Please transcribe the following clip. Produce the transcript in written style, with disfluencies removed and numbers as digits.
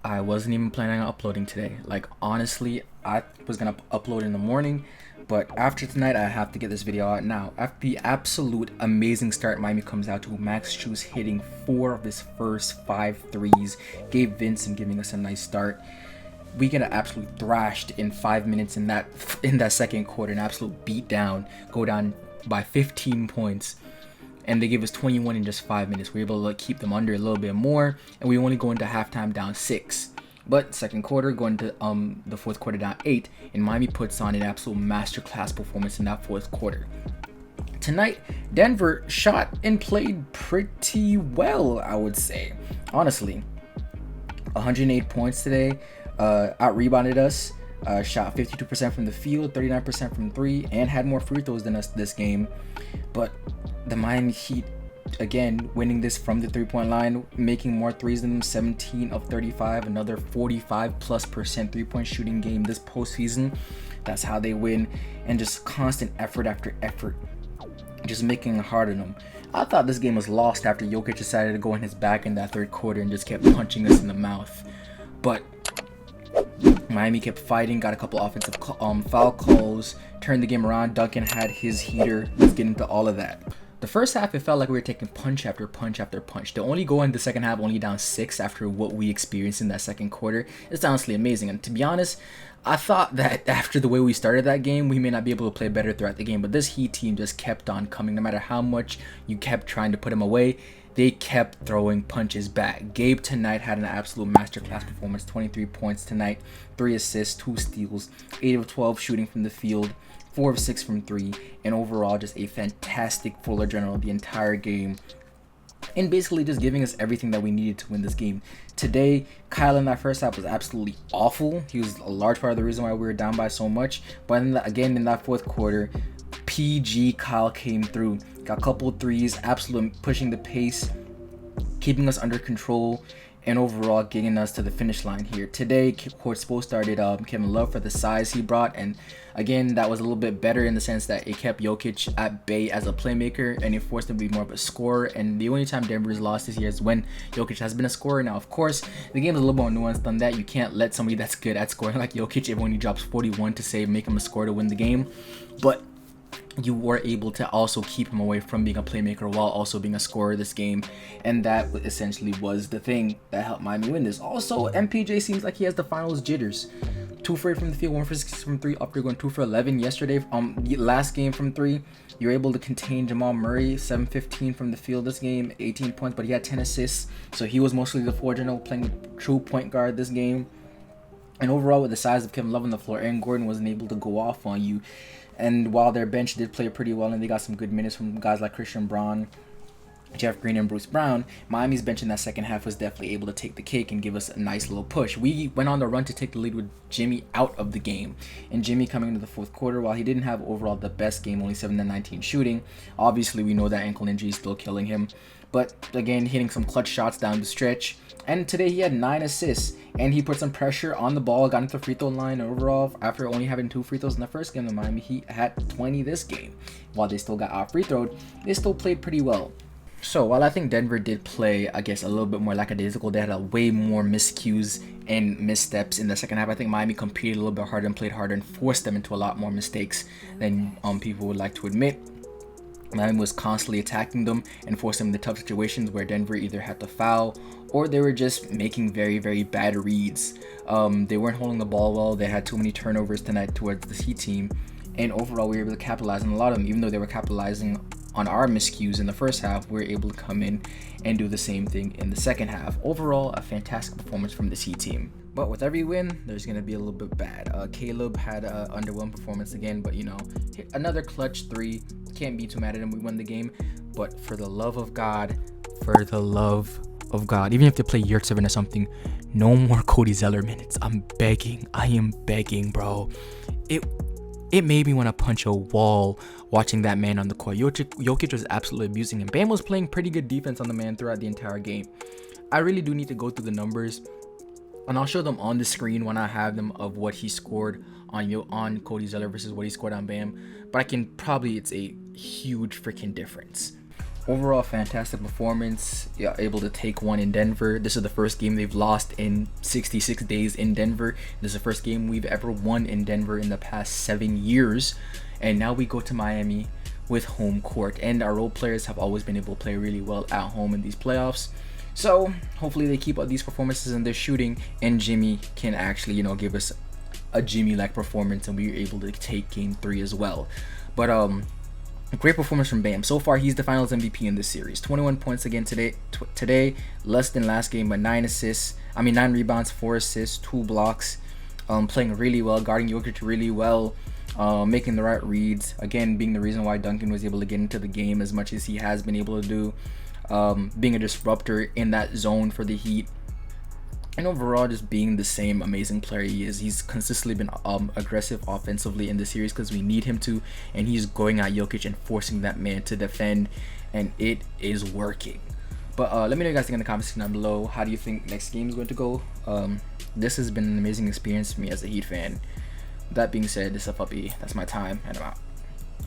I wasn't even planning on uploading today. Like, honestly, I was gonna upload in the morning, but after tonight, I have to get this video out now. After the absolute amazing start Miami comes out to, Max Strus hitting 4 of his first 5 threes, Gabe Vincent giving us a nice start. We get absolutely thrashed in 5 minutes in that second quarter, an absolute beat down, go down by 15 points. And they gave us 21 in just 5 minutes. We were able to keep them under a little bit more, and we only go into halftime down 6. But second quarter, going to the fourth quarter down 8, and Miami puts on an absolute masterclass performance in that fourth quarter. Tonight, Denver shot and played pretty well, I would say. Honestly, 108 points today, out-rebounded us, shot 52% from the field, 39% from 3, and had more free throws than us this game. But the Miami Heat, again, winning this from the three-point line, making more threes than them, 17 of 35, another 45+% three-point shooting game this postseason. That's how they win, and just constant effort after effort, just making it hard on them. I thought this game was lost after Jokic decided to go on his back in that third quarter and just kept punching us in the mouth. But Miami kept fighting, got a couple offensive foul calls, turned the game around. Duncan had his heater. Let's get into all of that. The first half, it felt like we were taking punch after punch after punch. To only go in the second half only down 6 after what we experienced in that second quarter is honestly amazing. And to be honest, I thought that after the way we started that game, we may not be able to play better throughout the game. But this Heat team just kept on coming. No matter how much you kept trying to put them away, they kept throwing punches back. Gabe tonight had an absolute masterclass performance. 23 points tonight, 3 assists, 2 steals, 8 of 12 shooting from the field, 4 of 6 from 3, and overall just a fantastic Fuller general the entire game, and basically just giving us everything that we needed to win this game. Today, Kyle in that first half was absolutely awful. He was a large part of the reason why we were down by so much. But again, in that fourth quarter, PG Kyle came through, got a couple of threes, absolutely pushing the pace, keeping us under control, and overall getting us to the finish line here. Today, Coach Spo started Kevin Love for the size he brought, and again, that was a little bit better in the sense that it kept Jokic at bay as a playmaker, and it forced him to be more of a scorer. And the only time Denver's lost this year is when Jokic has been a scorer. Now, of course, the game is a little more nuanced than that. You can't let somebody that's good at scoring like Jokic, if when he drops 41 to say make him a scorer to win the game. But you were able to also keep him away from being a playmaker while also being a scorer this game, and that essentially was the thing that helped Miami win this. Also, MPJ seems like he has the finals jitters. 2 for 8 from the field, 1 for 6 from 3, after going 2 for 11 yesterday. Last game from 3, you were able to contain Jamal Murray, 7-15 from the field this game, 18 points, but he had 10 assists, so he was mostly the floor general, playing the true point guard this game. And overall, with the size of Kevin Love on the floor, Aaron Gordon wasn't able to go off on you. And while their bench did play pretty well and they got some good minutes from guys like Christian Braun, Jeff Green, and Bruce Brown, Miami's bench in that second half was definitely able to take the cake and give us a nice little push. We went on the run to take the lead with Jimmy out of the game. And Jimmy coming into the fourth quarter, while he didn't have overall the best game, only 7-19 shooting, obviously we know that ankle injury is still killing him. But again, hitting some clutch shots down the stretch. And today he had 9 assists, and he put some pressure on the ball, got into the free throw line. Overall, after only having 2 free throws in the first game, the Miami Heat had 20 this game. While they still got out free throwed, they still played pretty well. So while I think Denver did play, I guess, a little bit more lackadaisical, they had a way more miscues and missteps in the second half. I think Miami competed a little bit harder and played harder and forced them into a lot more mistakes than people would like to admit. Miami was constantly attacking them and forcing them into tough situations where Denver either had to foul or they were just making very, very bad reads. They weren't holding the ball well. They had too many turnovers tonight towards the Heat team. And overall, we were able to capitalize on a lot of them. Even though they were capitalizing on our miscues in the first half, we were able to come in and do the same thing in the second half. Overall, a fantastic performance from the Heat team. But with every win, there's going to be a little bit bad. Caleb had an underwhelming performance again, but hit another clutch 3. Can't be too mad at him. We won the game. But for the love of God, even if they play Yerk 7 or something, no more Cody Zeller minutes. I'm begging. I am begging, bro. It made me want to punch a wall watching that man on the court. Jokic was absolutely abusing him. Bam was playing pretty good defense on the man throughout the entire game. I really do need to go through the numbers, and I'll show them on the screen when I have them of what he scored on Cody Zeller versus what he scored on Bam. But it's a huge freaking difference. Overall, fantastic performance. Yeah, able to take one in Denver. This is the first game they've lost in 66 days in Denver. This is the first game we've ever won in Denver in the past 7 years. And now we go to Miami with home court. And our role players have always been able to play really well at home in these playoffs. So hopefully they keep up these performances in their shooting, and Jimmy can actually, give us a Jimmy-like performance, and we were able to take Game 3 as well. But great performance from Bam. So far, he's the Finals MVP in this series. 21 points again today, less than last game, but 9 rebounds, 4 assists, 2 blocks. Playing really well, guarding Jokic really well, making the right reads. Again, being the reason why Duncan was able to get into the game as much as he has been able to do. Being a disruptor in that zone for the Heat. And overall, just being the same amazing player he is. He's consistently been aggressive offensively in the series because we need him to, and he's going at Jokic and forcing that man to defend, and it is working. But let me know what you guys think in the comments section down below. How do you think next game is going to go? This has been an amazing experience for me as a Heat fan. That being said, this is Puppy. That's my time, and I'm out.